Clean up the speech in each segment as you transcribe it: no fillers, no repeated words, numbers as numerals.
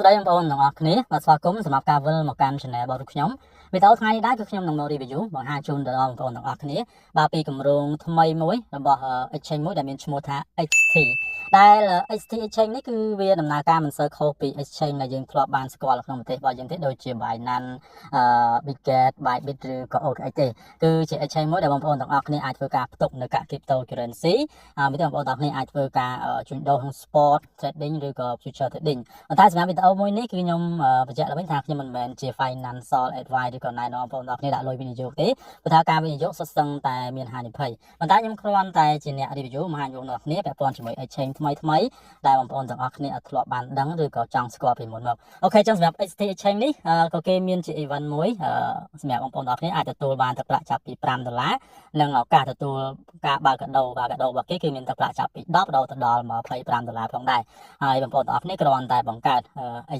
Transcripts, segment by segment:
ស្ដីបងប្អូនទាំងអស់គ្នាបាទស្វាគមន៍សម្រាប់ការវិលមកកាន់ channel របស់ខ្ញុំវីដេអូថ្ងៃនេះដែរគឺខ្ញុំនឹងមក review បង្ហាញជូនដល់បងប្អូនទាំងអស់គ្នាបាទពីគម្រោងថ្មីមួយរបស់ exchange មួយដែលមានឈ្មោះថា XT ដែល XT exchange នេះគឺវាដំណើរការមិនសូវខុសពី exchange ដែលយើងធ្លាប់បានស្គាល់ក្នុងប្រទេសរបស់យើងទេដូចជា Binance Bitget Bybit ឬក៏ OKX ទេគឺជា exchange មួយដែលបងប្អូនទាំងអស់គ្នាអាចធ្វើការផ្ទុកនៅកា cryptocurrency មានតែបងប្អូនទាំងអស់គ្នាអាចធ្វើការជួញដូរក្នុង spot trading ឬក៏ future trading ប៉ុន្តែសម្រាប់វីដេអូមួយនេះគឺខ្ញុំបញ្ជាក់ឡើងវិញថាខ្ញុំមិនមែនជា financial advice ឬក៏ណែនាំបងប្អូនទាំងគ្នាដាក់លុយវិនិយោគទេព្រោះថាការវិនិយោគសុទ្ធសឹងតែមានហានិភ័យប៉ុន្តែខ្ញុំគ្រាន់តែជាអ្នក review បង្ហាញបងប្អូនទាំងគ្នាពាក់ព័ន្ធជាមួយ exchange ថ្មីដែលបងប្អូនទាំងអស់គ្នាអត់ធ្លាប់បានដឹងឬក៏ចង់ស្គាល់ពីមុនមកអូខេចឹងសម្រាប់ XT exchange នេះក៏គេមានជា event មួយសម្រាប់បងប្អូនទាំងគ្នាអាចទទួលបានទឹកប្រាក់ចាប់ពី$5និងឱកាសទទួលការបើកកាដូរបស់គេគឺមានទឹកប្រាក់ចាប់ពី$10ដល់$25ផងដែរហើយបងប្អូនទាំងអស់គ្នាគ្រាន់តែបង្កើត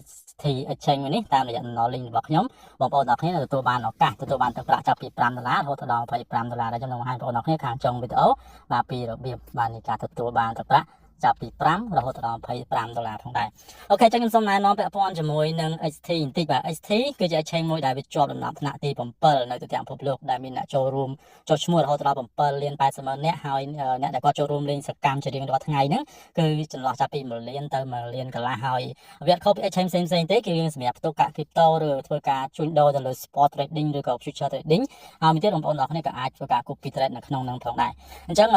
XT exchange មួយនេះតាមរយៈ link របស់ខ្ញុំបងប្អូនទាំងអស់គ្នាទទួលបានឱកាសទទួលបានទឹកប្រាក់ចាប់ពី$5រហូតដល់$25ដែលខ្ញុំនឹងបង្ហាញបងប្អូនទាំងអស់គ្នាខាងចុងវីដេអូបាទពីរបៀបបាននៃការទទួលបានទឹកប្រាក់ចាប់ពី5រហូតដល់$25ផងដែរអូខេចឹងខ្ញុំសូមណែនាំពាក់ព័ន្ធជាមួយនឹង XT បន្តិចបាទ XT គឺជា exchange មួយដែលវាជាប់លំដាប់ថ្នាក់ទី7នៅទូទាំងពិភពលោកដែលមានអ្នកចូលរួមចុះឈ្មោះរហូតដល់7លាន80ម៉ឺននាក់ហើយអ្នកដែលគាត់ចូលរួមលេងសកម្មជារៀងរាល់ថ្ងៃហ្នឹងគឺចន្លោះចាប់ពី1លានទៅ1លានកន្លះហើយវាអត់ខុសពី exchange ផ្សេងទេគឺសម្រាប់ផ្ទុកកាក់ crypto ឬធ្វើការជួញដូរទៅលើ spot trading ឬក៏ future trading ហើយមួយទៀតបងប្អូនទាំងគ្នាក៏អាចធ្វើការ copy trade នៅក្នុងហ្នឹងផងដែរអញ្ចឹង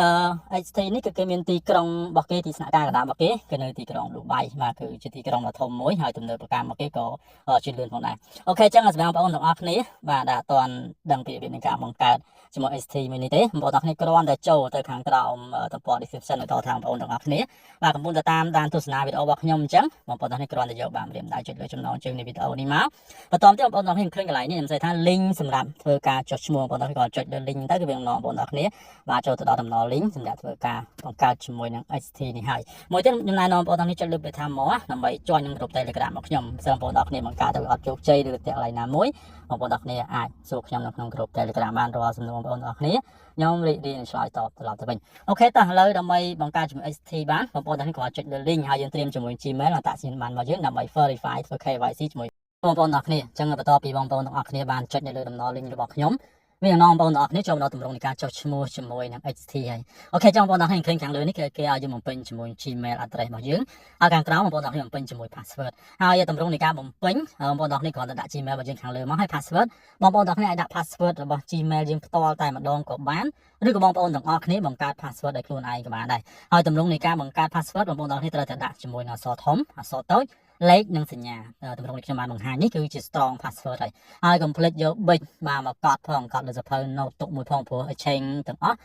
XT នេះគឺគេមានទីក្រុងរបស់គេទីស្នាក់ការកណ្ដាលរបស់គេគឺនៅទីក្រុងឌូបៃបាទគឺជាទីក្រុងដ៏ធំមួយហើយទំនើបកម្មរបស់គេក៏ជឿនលឿនផងដែរអូខេអញ្ចឹងសម្រាប់បងប្អូនទាំងអស់គ្នាបាទដែលអត់ទាន់ដឹងពីរបៀបនៃការបង្កើតជាមួយ XT មួយនេះទេបងប្អូនទាំងគ្នាគ្រាន់តែចូលទៅខាងក្រោមទំព័រ description នៅដល់ខាងបងប្អូនទាំងអស់គ្នាបាទកំពុងតែតាមដានទស្សនាវីដេអូរបស់ខ្ញុំអញ្ចឹងបងប្អូនទាំងគ្នាគ្រាន់តែយកបានម្រាមដៃចុចលើចំណងជើងនៃវីដេអូនេះមកបន្តទៀតបងប្អូនទាំងគ្នាឃើញកន្លែងនេះខ្ញុំនិយាយថា link សម្រាប់ធ្វើការចុះឈ្មោះបងប្អូនទាំងគ្នាក៏ចុចលើ link ទៅគឺវានាំបងប្អូនទាំងគ្នាបាទចូលទៅដល់តំណ link សម្រាប់ធ្វើការបង្កើតជាមួយនឹង XT នេះហើយមួយទៀតខ្ញុំណែនាំបងប្អូនទាំងគ្នាចុចលើ beta មកដើម្បី join នឹងក្រុម Telegram របស់ខ្ញុំបើបងប្អូនទាំងគ្នាបង្កើតទៅអត់ជោគជ័យឬតែកន្លែងណាមួយបងប្អូនទាំងគ្នាអាចសួរខ្ញុំនៅក្នុងក្រុម Telegram បានរាល់សំណួរបងប្អូនទាំងគ្នាខ្ញុំរីករាយនឹងឆ្លើយតបត្រឡប់ទៅវិញអូខេតោះឥឡូវដើម្បីបង្កើតជាមួយ XT បានបងប្អូនទាំងគ្នាគ្រាន់ចុចលើ link ហើយយើងត្រៀមជាមួយ Gmail អត្តសញ្ញាណប័ណ្ណរបស់យើងដើម្បី verify ធ្វើ KYC ជាមួយបងប្អូនទាំងគ្នាអញ្ចឹងបន្ទាប់ពីបងប្អូនទាំងអស់គ្នាបានចុចនៅលើតំណ link របស់ខ្ញុំវានឹងនាំបងប្អូនទាំងអស់គ្នាចូលមកដល់ទម្រង់នៃការចុះឈ្មោះជាមួយនឹង XT ហើយអូខេចឹងបងប្អូនទាំងគ្នាឃើញខាងលើនេះគេឲ្យយើងបំពេញជាមួយ Gmail address របស់យើងហើយខាងក្រោមបងប្អូនទាំងគ្នាបំពេញជាមួយ password ហើយទម្រង់នៃការបំពេញបងប្អូនទាំងគ្នាគ្រាន់តែដាក់ Gmail របស់យើងខាងលើមកហើយ password បងប្អូនទាំងគ្នាអាចដាក់ password របស់ Gmail យើងផ្ទាល់តែម្ដងក៏បានឬក៏បងប្អូនទាំងអស់គ្នាបង្កើត password ដោយខ្លួនឯងក៏បានដែរហើយទម្រង់នៃការបង្កើត password បងប្អូនទាំងគ្នាត្រូវតែដាក់ជាមួយនឹងអក្សរធំអក្សរតូចលេខនិងសញ្ញាទម្រង់នេះខ្ញុំបានបង្ហាញនេះគឺជា strong password ហើយកុំភ្លេចយក bit បាទមកកត់ផងកត់លើសភៅ note ទុកមួយផងព្រោះ exchange ទាំងអស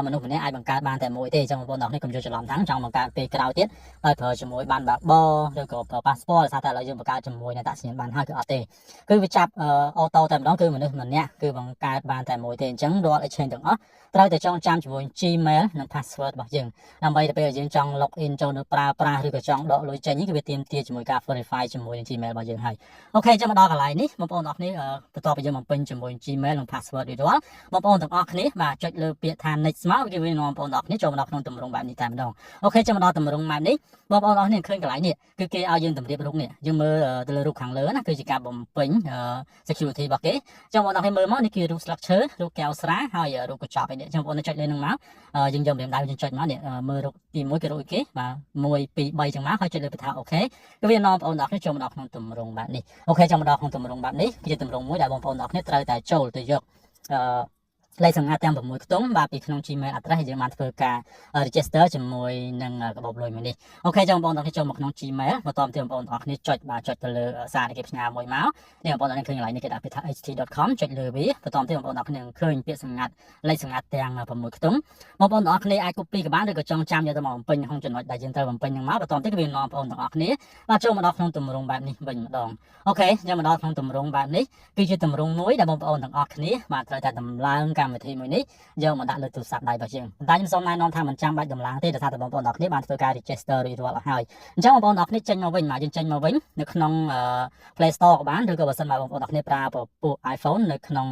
់មនុស្សម្នាក់អាចបង្កើតបានតែមួយទេអញ្ចឹងបងប្អូនទាំងនេះកុំយល់ច្រឡំថាចង់បង្កើតពេលក្រោយទៀតហើយប្រើជាមួយបានបាក់បឬក៏ប្រើ passport ដោយសារតែឥឡូវយើងបង្កើតជាមួយនឹងអត្តសញ្ញាណប័ណ្ណហើយគឺអត់ទេគឺវាចាប់អូតូតែម្ដងគឺមនុស្សម្នាក់គឺបង្កើតបានតែមួយទេអញ្ចឹងរាល់ exchange ទាំងអស់ត្រូវតែចងចាំជាមួយ Gmail និង password របស់យើងដើម្បីទៅពេលយើងចង់ log in ចូលនៅប្រើប្រាស់ឬក៏ចង់ដកលុយចេញនេះគឺវាទាមទារជាមួយការ verify ជាមួយនឹង Gmail របស់យើងហើយអូខេអញ្ចឹងមកដល់កន្លែងនេះបងប្អូនទាំងអស់គ្នាបន្ទាប់ពីយើងបំពេញជាមួយ Gmail និង password រួចរាល់បងប្អូនទាំងអស់គ្នាបាទចុចលើពាក្យថា next មកវានាំបងប្អូនទាំងអស់គ្នាចូលមកដល់ក្នុងទម្រង់បែបនេះតែម្ដងអូខេអញ្ចឹងមកដល់ទម្រង់បែបនេះបងប្អូនទាំងអស់គ្នាឃើញកន្លែងនេះគឺគេឲ្យយើងតម្រៀបរូបនេះយើងមើលទៅលើរូបខាងលើណាគឺជាការបំពេញ security របស់គេអញ្ចឹងបងប្អូនទាំងគ្នាមើលមកនេះគឺរូបស្លឹកឈើរូបកែវស្រាហើយរូបកញ្ចក់ឯនេះអញ្ចឹងបងប្អូនចុចលើនឹងមកយើងយកម្រាមដៃយើងចុចមកនេះមើលរូបទី1គឺរូបអីគេបាទ1 2 3ចឹងមកហើយចុចលើបថាអូខេគឺវានាំបងប្អូនទាំងគ្នាចូលមកដល់ក្នុងទម្រង់បែបនេះអូខេចាំមកដល់ក្នុងទម្រង់បែបនេះគឺជាទម្រង់មួយដែលបងប្អូនទាំងគ្នាត្រូវតែចូលទៅយកលេខសម្ងាត់ទាំង6ខ្ទង់បាទពីក្នុង Gmail address យើងបានធ្វើការ register ជាមួយនឹងកាបូបលុយមួយនេះអូខេចឹងបងប្អូនទាំងគ្នាចូលមកក្នុង Gmail បន្តទៀតបងប្អូនទាំងគ្នាចុចទៅលើសារដែលគេផ្ញើមួយមកនេះបងប្អូនទាំងគ្នាឃើញកន្លែងនេះគេដាក់ពាក្យថា ht.com ចុចលើវាបន្តទៀតបងប្អូនទាំងគ្នាឃើញពាក្យសម្ងាត់លេខសម្ងាត់ទាំង6ខ្ទង់បងប្អូនទាំងគ្នាអាច copy ក៏បានឬក៏ចងចាំយកទៅមកបំពេញក្នុងចំណុចដែលយើងត្រូវបំពេញហ្នឹងមកបន្តទៀតគឺវានាំបងប្អូនទាំងគ្នាបាទចូលមកដល់ក្នុងទម្រង់បែបនេះវិញម្ដងអូខេចឹងមកដល់ក្នុងទម្រង់បែបនេះគឺជាទម្រង់មួយដែលបងប្អូនទាំងអស់គ្នាបាទត្រូវតែតម្លើងការ កម្មវិធីមួយនេះយកមកដាក់លើទូរស័ព្ទដៃរបស់យើងតែខ្ញុំសូមណែនាំថាមិនចាំបាច់ដំឡើងទេដោយសារតែបងប្អូនទាំងគ្នាបានធ្វើការ register រួចរាល់អស់ហើយអញ្ចឹងបងប្អូនទាំងគ្នាចេញមកវិញមកយើងចេញមកវិញនៅក្នុង Play Store ក៏បានឬក៏បើសិនមកបងប្អូនទាំងគ្នាប្រើពួក iPhone នៅក្នុង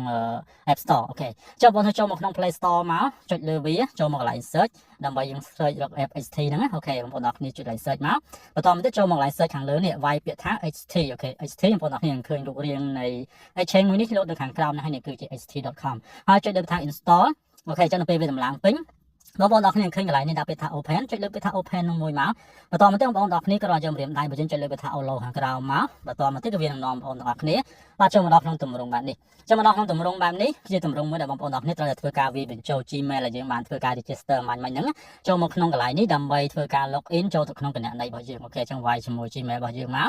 App Store អូខេចុះបងប្អូនចូលមកក្នុង Play Store មកចុចលើវាចូលមកកន្លែង search ដើម្បីយើង search រក app HT ហ្នឹងអូខេបងប្អូនទាំងគ្នាចុចកន្លែង search មកបន្តមកទៀតចូលមកកន្លែង search ខាងលើនេះវាយពាក្យថា HT អូខេ HT បងប្អូនទាំងគ្នានឹងឃើញរូបរាងនៃ exchange មួយនេះលោតនៅខាងក្រោមនេះហើយនេះគឺជា ht.com ហើយចុចលើពាក្យថា install អូខេអញ្ចឹងនៅពេលវាដំឡើងពេញបងប្អូនទាំងគ្នាឃើញកន្លែងនេះដាក់ពាក្យថា open ចុចលើពាក្យថា open នោះមួយមកបន្តមកទៀតបងប្អូនទាំងគ្នាក៏រកយកម្រាមដៃបើយើងចុចលើពាក្យថា follow ខាងក្រោមមកបន្តមកទៀតក៏វានឹងនាំបងប្អូនទាំងគ្នាបាទចូលមកដល់ក្នុងទម្រង់បែបនេះចូលមកដល់ក្នុងទម្រង់បែបនេះជាទម្រង់មួយដែលបងប្អូនទាំងគ្នាត្រូវតែធ្វើការវាបញ្ចូល Gmail ដែលយើងបានធ្វើការ register មាញ់ហ្នឹងចូលមកក្នុងកន្លែងនេះដើម្បីធ្វើការ log in ចូលទៅក្នុងគណនីរបស់យើងអូខេអញ្ចឹងវាយជាមួយ Gmail របស់យើងម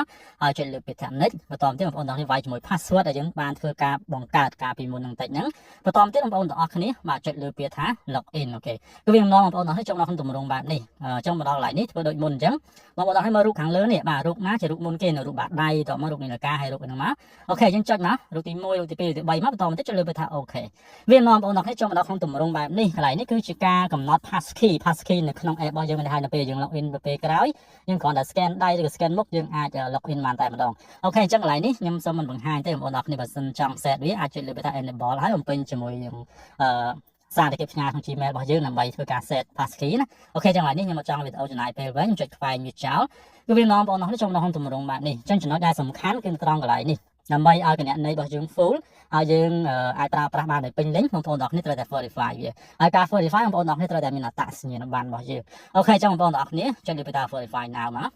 កហើយចុចលើពាក្យថា next បន្តមកទៀតបងប្អូនទាំងគ្នាវាយជាមួយ password ដែលយើងបានធ្វើការបង្កើតការពីមុនហ្នឹងតិចហ្នឹងបន្តមកទៀតបងប្អូនទាំងអស់គ្នាបាទចុចលើពាក្យថា log in អូខេគឺវានាំបងប្អូនទាំងគ្នាចូលមកក្នុងទម្រង់បែបនេះចង់មកដល់កន្លែងនេះធ្វើដូចមុនអញ្ចឹងបងប្អូនទាំងគ្នាមើលរូបខាងលើនេះបាទរូបណាជារូបមុនគេនៅរូបបាតដៃតមករូបនាឡិកាហើយរូបហ្នឹងមកអូខេយើងចុចមករូបទី1រូបទី2រូបទី3មកបន្តមកទៀតចុចលើពាក្យថាអូខេវានាំបងប្អូនទាំងគ្នាចូលមកដល់ក្នុងទម្រង់បែបនេះកន្លែងនេះគឺជាការកំណត់ passkey នៅក្នុង app របស់យើងមិនហើយនៅពេលយើង log in ទៅពេលក្រោយយើងគ្រាន់តែ scan ដៃឬក៏ scan មុខយើងអាច log in បានតែម្ដងអូខេអញ្ចឹងកន្លែងនេះខ្ញុំសូមមិនបង្ហាញទេបងប្អូនទាំងគ្នាបើសិនចង់ set វាអាចចុចលើពាក្យថា enable ហើយបំពេញជាមួយនឹងសារដែលគេផ្ញើក្នុង Gmail របស់យើងដើម្បីធ្វើការ set passkey ណាអូខេចឹងឡើយនេះខ្ញុំមកចង់វីដេអូចំណាយពេលវិញខ្ញុំចុចខ្វែងវាចោលគឺវានាំបងប្អូនទាំងគ្នាចូលក្នុងទម្រង់បែបនេះអញ្ចឹងចំណុចដែលសំខាន់គឺត្រង់កន្លែងនេះដើម្បីឲ្យគណនីរបស់យើង full ហើយយើងអាចប្រើប្រាស់បានដោយពេញលេញបងប្អូនទាំងគ្នាត្រូវតែ verify វាហើយការ verify បងប្អូនទាំងគ្នាត្រូវតែមានអត្តសញ្ញាណប័ណ្ណរបស់យើងអូខេចឹងបងប្អូនទាំងគ្នាចុចលើពាក្យថា verify now មក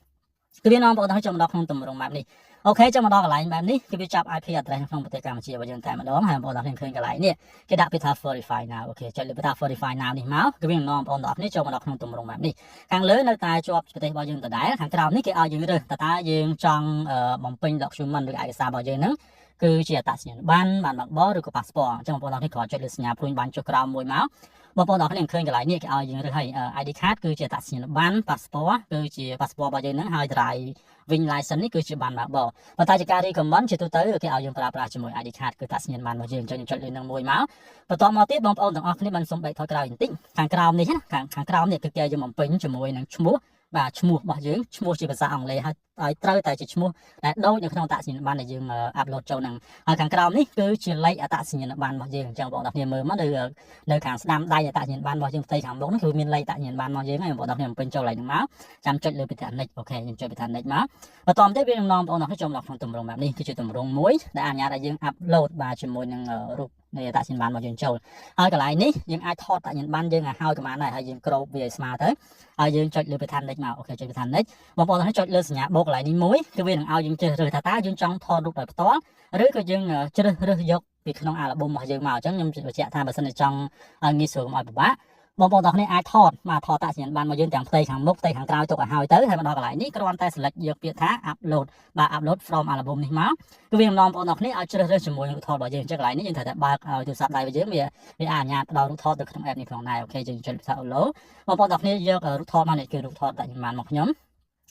គឺវានាំបងប្អូនទាំងគ្នាចូលមកដល់ក្នុងទម្រង់បែបនេះអូខេចូលមកដល់កន្លែងបែបនេះគឺវាចាប់ IP address ក្នុងប្រទេសកម្ពុជារបស់យើងតែម្ដងហើយបងប្អូនទាំងគ្នាឃើញកន្លែងនេះគេដាក់ពាក្យថា verify now អូខេចុចលើពាក្យថា verify now នេះមកគឺវានាំបងប្អូនទាំងគ្នាចូលមកដល់ក្នុងទម្រង់បែបនេះខាងលើនៅតែជាប់ប្រទេសរបស់យើងដដែលខាងក្រោមនេះគេឲ្យយើងរើសតើយើងចង់បំពេញ document ឬឯកសាររបស់យើងហ្នឹងគឺជាអត្តសញ្ញាណប័ណ្ណបានបើកបឬក៏ passport អញ្ចឹងបងប្អូនទាំងគ្នាគ្រាន់ចុចលើសញ្ញាព្រួយបាញ់ចុះក្រោមមួយមកបងប្អូនទាំងគ្នាឃើញកន្លែងនេះគេឲ្យយើងរើសឲ្យ ID card គឺជាអត្តសញ្ញាណប័ណ្ណ passport គឺជា passport របស់យើងហ្នឹងហើយ driving license នេះគឺជាប័ណ្ណបើកបរប៉ុន្តែជាការ recommend ជាទូទៅគេឲ្យយើងប្រើប្រាស់ជាមួយ ID card គឺអត្តសញ្ញាណប័ណ្ណរបស់យើងអញ្ចឹងខ្ញុំចុចលើនឹងមួយមកបន្ទាប់មកទៀតបងប្អូនទាំងអស់គ្នាបានសូមបែកថយក្រោយបន្តិចខាងក្រោមនេះខាងក្រោមនេះគឺគេឲ្យយើងបំពេញជាមួយនឹងឈ្មោះបាទឈ្មោះរបស់យើងឈ្មោះជាភាសាអង់គ្លេសហើយត្រូវតែជាឈ្មោះដែលដូចនៅក្នុងអត្តសញ្ញាណប័ណ្ណដែលយើងអាប់ឡូតចូលហ្នឹងហើយខាងក្រោមនេះគឺជាលេខអត្តសញ្ញាណប័ណ្ណរបស់យើងអញ្ចឹងបងប្អូនគ្នាមើលមកនៅខាងស្ដាំដៃអត្តសញ្ញាណប័ណ្ណរបស់យើងផ្ទៃខាងមុខហ្នឹងគឺមានលេខអត្តសញ្ញាណប័ណ្ណរបស់យើងហើយបងប្អូនគ្នាបំពេញចូលលេខហ្នឹងមកចាំចុចលើពាក្យថា next អូខេខ្ញុំចុចពាក្យថា next មកបន្តមកទៀតវានឹងនាំបងប្អូនគ្នាចូលមកក្នុងទម្រង់បែបនេះគឺជាទម្រង់មួយដែលអនុញ្ញាតឲ្យយើងអាប់ឡូតបាទជាមួយនឹងរូបនៃអត្តសញ្ញាណប័ណ្ណរបស់យើងចូលហើយកន្លែងនេះយើងអាចថតអត្តសញ្ញាណប័ណ្ណយើងឲ្យក៏បានដែរហើយយើងគ្របវាឲ្យស្មើទៅហើយយើងចុចលើពាក្យថា next មកអូខេចុចពាក្យថា next បងប្អូនគ្នាចុចលើសញ្ញាបូកកន្លែងនេះមួយគឺវានឹងឲ្យយើងជ្រើសរើសថាតើយើងចង់ថតរូបដោយផ្ទាល់ឬក៏យើងជ្រើសរើសយកពីក្នុងអាល់ប៊ុមរបស់យើងមកអញ្ចឹងខ្ញុំបញ្ជាក់ថាបើសិនជាចង់ឲ្យងាយស្រួលកុំឲ្យពិបាកបងប្អូនទាំងគ្នាអាចថតអត្តសញ្ញាណប័ណ្ណរបស់យើងទាំងផ្ទៃខាងមុខផ្ទៃខាងក្រោយទុកឲ្យហើយទៅហើយមកដល់កន្លែងនេះគ្រាន់តែ select យកពាក្យថា upload បាទ upload from album នេះមកគឺវានាំបងប្អូនទាំងគ្នាឲ្យជ្រើសរើសជាមួយនឹងរូបថតរបស់យើងអញ្ចឹងកន្លែងនេះយើងត្រូវតែបើកឲ្យទូរស័ព្ទដៃរបស់យើងវាអនុញ្ញាតផ្ដល់រូបថតទៅក្នុង app នេះផងដែរអូខេយើងចុចថា upload បងប្អូនទាំងគ្នាយករូបថតមកនេះគឺរូបថតអត្តសញ្ញាណប័ណ្ណរបស់ខ្ញុំ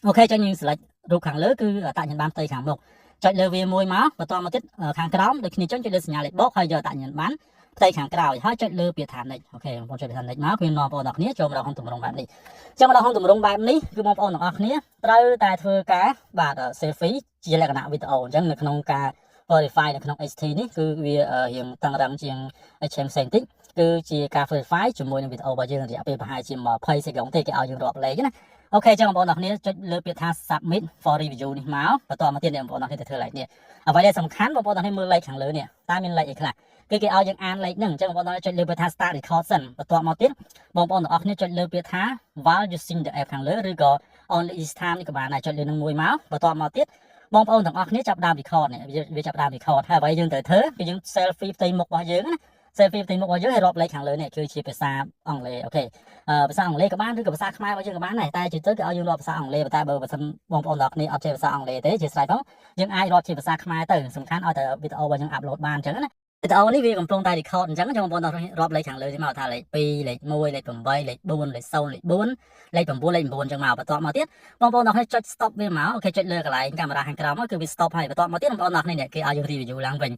អូខេចឹងយើង select រូបខាងលើគឺអត្តសញ្ញាណប័ណ្ណផ្ទៃខាងមុខចុចលើវាមួយមកបន្តមកទៀតខាងក្រោមដូចគ្នាចឹងចុចលើសញ្ញាលេខបូកហើយយកអត្តសញ្ញាណប័ណ្ណផ្ទៃខាងក្រោយហើយចុចលើពាក្យថា next អូខេបងប្អូនចុចពាក្យថា next មកគឺនាំបងប្អូនទាំងគ្នាចូលមកដល់ក្នុងទម្រង់បែបនេះចឹងមកដល់ក្នុងទម្រង់បែបនេះគឺបងប្អូនទាំងអស់គ្នាត្រូវតែធ្វើការបាទ selfie ជាលក្ខណៈវីដេអូអញ្ចឹងនៅក្នុងការ verify នៅក្នុង HT នេះគឺវារៀងតឹងរឹងជាង HM ផ្សេងតិចគឺជាការ verify ជាមួយនឹងវីដេអូរបស់យើងរយៈពេលប្រហែលជា20សេកុងទេគេឲ្យយើងរាប់លេខណាអូខេចឹងបងប្អូនទាំងគ្នាចុចលើពាក្យថា submit for review នេះមកបន្តមកទៀតបងប្អូនទាំងគ្នាទៅធ្វើលេខនេះអ្វីដែលសំខាន់បងប្អូនទាំងគ្នាមើលលេខខាងលើនេះតើមានលេខអីខ្លះគេឲ្យយើងអានលេខហ្នឹងអញ្ចឹងបងប្អូនចុចលើពាក្យថា start record សិនបន្ទាប់មកទៀតបងប្អូនទាំងអស់គ្នាចុចលើពាក្យថា while using the app ខាងលើឬក៏ only each time នេះក៏បានដែរចុចលើនឹងមួយមកបន្ទាប់មកទៀតបងប្អូនទាំងអស់គ្នាចាប់ដើម record នេះវាចាប់ដើម record ហើយអ្វីយើងត្រូវធ្វើគឺយើង selfie ផ្ទៃមុខរបស់យើងណា selfie ផ្ទៃមុខរបស់យើងឲ្យរាប់លេខខាងលើនេះគឺជាភាសាអង់គ្លេសអូខេភាសាអង់គ្លេសក៏បានឬក៏ភាសាខ្មែររបស់យើងក៏បានដែរតែជាទៅគេឲ្យយើងរាប់ភាសាអង់គ្លេសតែបើមិនបងប្អូនទាំងអស់គ្នាអត់ចេះភាសាអង់គ្លេសទេជាស្រ័យផងយើងអាចរាប់ជាភាសាខ្មែរទៅសំខាន់ឲ្យតែវីដេអូរបស់យើងអាប់ឡូតបានអញ្ចឹងណា វីដេអូនេះវាកំពុងតែ record អញ្ចឹងខ្ញុំបងប្អូនរាប់លេខខាងលើនេះមកថាលេខ2លេខ1លេខ8លេខ4លេខ0លេខ4លេខ9លេខ9អញ្ចឹងមកបន្ទាប់មកទៀតបងប្អូនអ្នកចុច stop វាមកអូខេចុចលើកន្លែងកាមេរ៉ាខាងក្រោមមកគឺវា stop ហើយបន្ទាប់មកទៀតបងប្អូនអ្នកនេះគេឲ្យយើង review ឡើងវិញ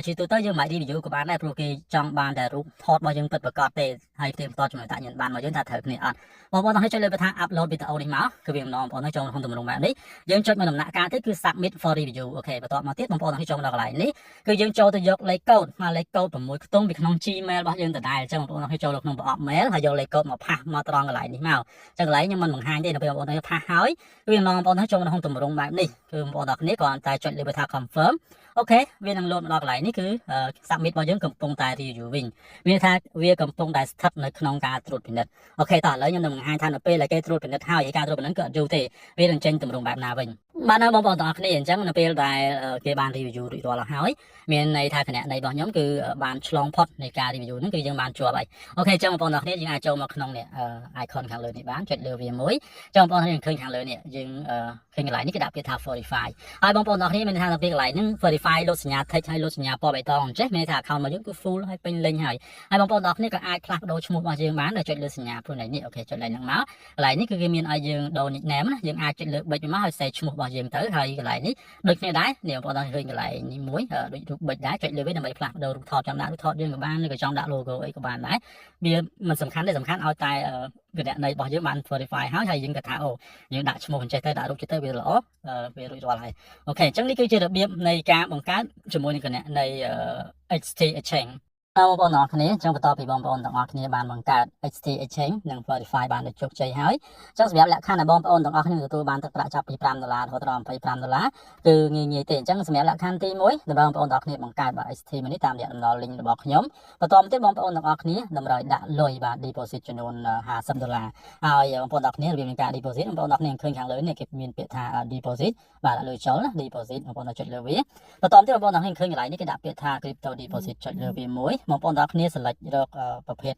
ជាទូទៅយើងមិន review ក៏បានដែរព្រោះគេចង់បានតែរូបថតរបស់យើងពិតប្រាកដទេហើយផ្ទេរបន្តចំណុចតាក់ញ៉ាំបានមកយើងថាត្រូវគ្នាអត់បងប្អូនអ្នកចុចលើបថា upload វីដេអូនេះមកគឺវាម្ដងបងប្អូនចូលក្នុងទម្រង់បែបនេះយើងចុចមកដំណាក់កាលទៀតគឺ submit for review អូខេបន្ទាប់មកទៀតបងប្អូនអ្នកចូលដល់កន្លែងនេះគឺយើងចូលទៅយកលេខកូដមកលេខកូដ6ខ្ទង់ពីក្នុង Gmail របស់យើងដដែលអញ្ចឹងបងប្អូនអ្នកចូលក្នុងប្រអប់ mail ហើយយកលេខកូដមកផាសមកត្រង់កន្លែងនេះមកអញ្ចឹងកន្លែងខ្ញុំមិនបង្ហាញទេដល់ពេលបងប្អូនអ្នកផាសហើយគឺវានាំបងប្អូនអ្នកចូលក្នុងទម្រង់បែបនេះគឺបងប្អូនអ្នកគ្នាគ្រាន់តែចុចលើបថា confirm អូខេវានឹងលោតមកដល់កន្លែងនេះគឺ submit របស់យើងកំពុងតែ review វិញមានថាវាកំពុងតែស្ថិតនៅក្នុងការត្រួតពិនិត្យអូខេតោះឥឡូវខ្ញុំនឹងបង្ហាញថានៅពេលដែលគេត្រួតពិនិត្យហើយការត្រួតពិនិត្យក៏អត់យូរទេវានឹងចេញទម្រង់បែបណាវិញបាទនៅបងប្អូនទាំងអស់គ្នាអញ្ចឹងនៅពេលដែលគេបាន review រួចរាល់ហើយមានន័យថាគណនីរបស់ខ្ញុំគឺបានឆ្លងផុតនៃការ review ហ្នឹងគឺយើងបានជាប់ហើយអូខេអញ្ចឹងបងប្អូនទាំងអស់គ្នាយើងអាចចូលមកក្នុងនេះicon ខាងលើនេះបានចុចលើវាមួយអញ្ចឹងបងប្អូនទាំងអស់គ្នាឃើញខាងលើនេះយើងឃើញកន្លែងនេះគេដាក់ពាក្យថា verify ហើយបងប្អូនទាំងអស់គ្នាមានថានៅពេលកន្លែងហ្នឹង verify លុបសញ្ញា text ហើយលុបសញ្ញាពណ៌បៃតងអញ្ចេះមានថា account របស់យើងគឺ full ហើយពេញលេញហើយបងប្អូនទាំងអស់គ្នាក៏អាចផ្លាស់ប្ដូរឈ្មោះរបស់យើងបានដោយចុចលើសញ្ញាព្រោះនេះអូខេចុចឡើងហ្នឹងមកកន្លែងនេះគឺគេមានឲ្យយើងដូរ nickname ណាយើងអាចចុចលើប៊ិចមកហើយសេឈ្មោះរបស់យើងទៅហើយកន្លែងនេះដូចគ្នាដែរនេះបងប្អូនឃើញកន្លែងនេះមួយដូចរូបប៊ិចដែរចុចលើវាដើម្បីផ្លាស់ប្ដូររូបថតចាំដាក់រូបថតយើងក៏បានឬក៏ចង់ដាក់ logo អីក៏បានដែរវាមិនសំខាន់ទេសំខាន់ឲ្យតែគណនីរបស់យើងបាន verify ហើយយើងក៏ថាអូយើងដាក់ឈ្មោះអញ្ចេះទៅដាក់រូបចិត្តទៅវាល្អវារួចរាល់ហើយអូខេអញ្ចឹងនេះគឺជារបៀបនៃការបង្កើតជាមួយនឹងគណនី HT Exchange បងប្អូនទាំងអស់គ្នាអញ្ចឹងបន្ទាប់ពីបងប្អូនទាំងអស់គ្នាបានបង្កើត HT Exchange និង verify បានដោយជោគជ័យហើយអញ្ចឹងសម្រាប់លក្ខខណ្ឌដែលបងប្អូនទាំងអស់គ្នាទទួលបានទឹកប្រាក់ចាប់ពី$5រហូតដល់$25គឺងាយទេអញ្ចឹងសម្រាប់លក្ខខណ្ឌទី1ដែលបងប្អូនទាំងអស់គ្នាបង្កើតបាទ HT មួយនេះតាមរយៈដំណើរ link របស់ខ្ញុំបន្តមកទៀតបងប្អូនទាំងអស់គ្នាតម្រូវដាក់លុយបាទ deposit ចំនួន$50ហើយបងប្អូនទាំងអស់គ្នារបៀបនៃការ deposit បងប្អូនទាំងអស់គ្នាឃើញខាងលើនេះគេមានពាក្យថា deposit បាទដាក់លុយចូលណា deposit បងប្អូនចុចលើវាបន្តមកទៀតបងប្អូនទាំងអស់គ្នាឃើញកន្លែងនេះគេដាក់ពាក្យថា crypto deposit ចុចលើវាមួយបងប្អូនទាំងអស់គ្នា select រកប្រភេទ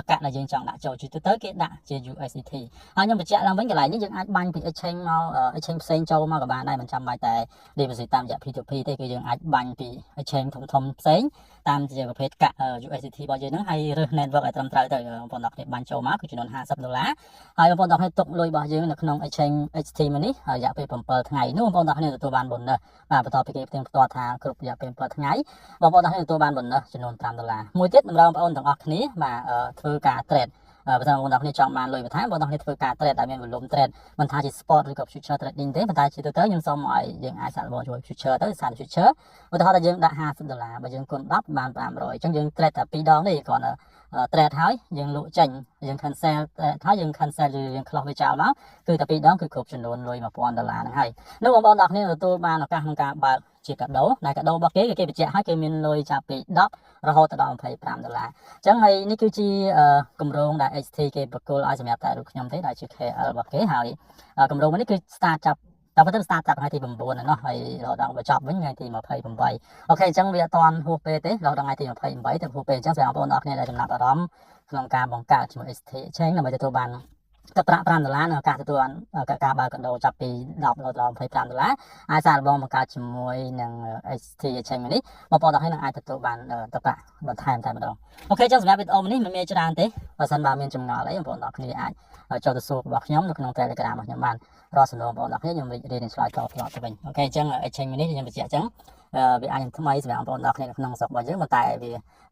កាក់ដែលយើងចង់ដាក់ចូលជាទូទៅគេដាក់ជា USDT ហើយខ្ញុំបញ្ជាក់ឡើងវិញកន្លែងនេះយើងអាចបាញ់ពី exchange មក exchange ផ្សេងចូលមកក៏បានដែរមិនចាំបាច់តែ deposit តាមរយៈ P2P ទេគឺយើងអាចបាញ់ពី exchange ធំផ្សេងតាមជាប្រភេទកាក់ USDT របស់យើងហ្នឹងហើយរើស network ឲ្យត្រឹមត្រូវទៅបងប្អូនទាំងអស់គ្នាបាញ់ចូលមកគឺចំនួន$50ហើយបងប្អូនទាំងអស់គ្នាទុកលុយរបស់យើងនៅក្នុង exchange HT មួយនេះរយៈពេល7ថ្ងៃនោះបងប្អូនទាំងអស់គ្នាទទួលបាន bonus បាទបន្ទាប់ពីគេផ្ទៀងផ្ទាត់ថាគ្រប់រយៈពេល7ថ្ងៃបងប្អូនទាំងអស់គ្នាទទួលបាន bonus ចំនួន$5មួយទៀតតម្រូវបងប្អូនទាំងអស់គ្នាបាទធ្វើការ trade បើថាបងប្អូនទាំងគ្នាចង់បានលុយបន្ថែមបងប្អូនទាំងគ្នាធ្វើការ trade ដែលមាន volume trade មិនថាជា spot ឬក៏ future trading ទេប៉ុន្តែជាទូទៅខ្ញុំសូមឲ្យយើងអាចសាកល្បងជួយ future ទៅសាក future ឧទាហរណ៍ថាយើងដាក់$50បើយើងគុណ10បាន500អញ្ចឹងយើង trade តែ2ដងទេគ្រាន់តែ trade ហើយយើងលក់ចេញយើង cancel ហើយយើង cancel យើង close វាចោលមកគឺតែ2ដងគឺគ្រប់ចំនួនលុយ$1000ហ្នឹងហើយនោះបងប្អូនទាំងគ្នាទទួលបានឱកាសក្នុងការបើកជាកាដូដែលកាដូរបស់គេគេបញ្ជាក់ឲ្យគេមានលុយចាប់ពី10រហូតដល់$25អញ្ចឹងហើយនេះគឺជាគម្រោងដែល HT គេប្រគល់ឲ្យសម្រាប់តែរូបខ្ញុំទេដែលជា KL របស់គេហើយគម្រោងនេះគឺ start ចាប់តែប៉ុន្តែ start ចាប់ថ្ងៃទី9ហ្នឹងហើយរហូតដល់បញ្ចប់វិញថ្ងៃទី28អូខេអញ្ចឹងវាអត់ទាន់ហួសពេលទេរហូតដល់ថ្ងៃទី28ទៅហួសពេលអញ្ចឹងសម្រាប់បងប្អូនទាំងគ្នាដែលចំណាប់អារម្មណ៍ក្នុងការបង្កើតជាមួយ HT Exchange ដើម្បីទទួលបានទឹកប្រាក់$5នៅឱកាសទទួលបានការបើកកាដូចាប់ពី10រហូតដល់$25អាចសាកល្បងបង្កើតជាមួយនឹង HT Exchange នេះបងប្អូនទាំងគ្នានឹងអាចទទួលបានទឹកប្រាក់បន្ថែមតែម្ដងអូខេអញ្ចឹងសម្រាប់វីដេអូនេះមិនមានច្រើនទេបើសិនបើមានចម្ងល់អីបងប្អូនទាំងគ្នាអាចចូលទៅសួររបស់ខ្ញុំនៅក្នុង Telegram របស់ខ្ញុំបានរាល់សំណួរបងប្អូនទាំងគ្នាខ្ញុំរៀនឆ្លើយតបទៅវិញអូខេអញ្ចឹង Exchange នេះខ្ញុំបញ្ជាក់អញ្ចឹងវាអាចថ្មីសម្រាប់បងប្អូនទាំងគ្នានៅក្នុងស្រុករបស់យើងប៉ុន្តែ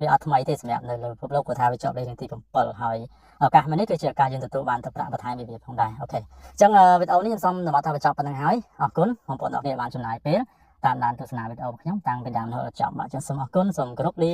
វាអត់ថ្មីទេសម្រាប់នៅលើពិភពលោកព្រោះថាវាជាប់លេខទី7ហើយឱកាសមួយនេះគឺជាឱកាសយើងទទួលបានទឹកប្រាក់បន្ថែមវាផងដែរអូខេអញ្ចឹងវីដេអូនេះខ្ញុំសូមតម្រូវថាបញ្ចប់ប៉ុណ្្នឹងហើយអរគុណបងប្អូនទាំងគ្នាបានចំណាយពេលតាមដានទស្សនាវីដេអូរបស់ខ្ញុំតាំងពីដើមរហូតដល់ចប់បាទអញ្ចឹងសូមអរគុណសូមគោរពលា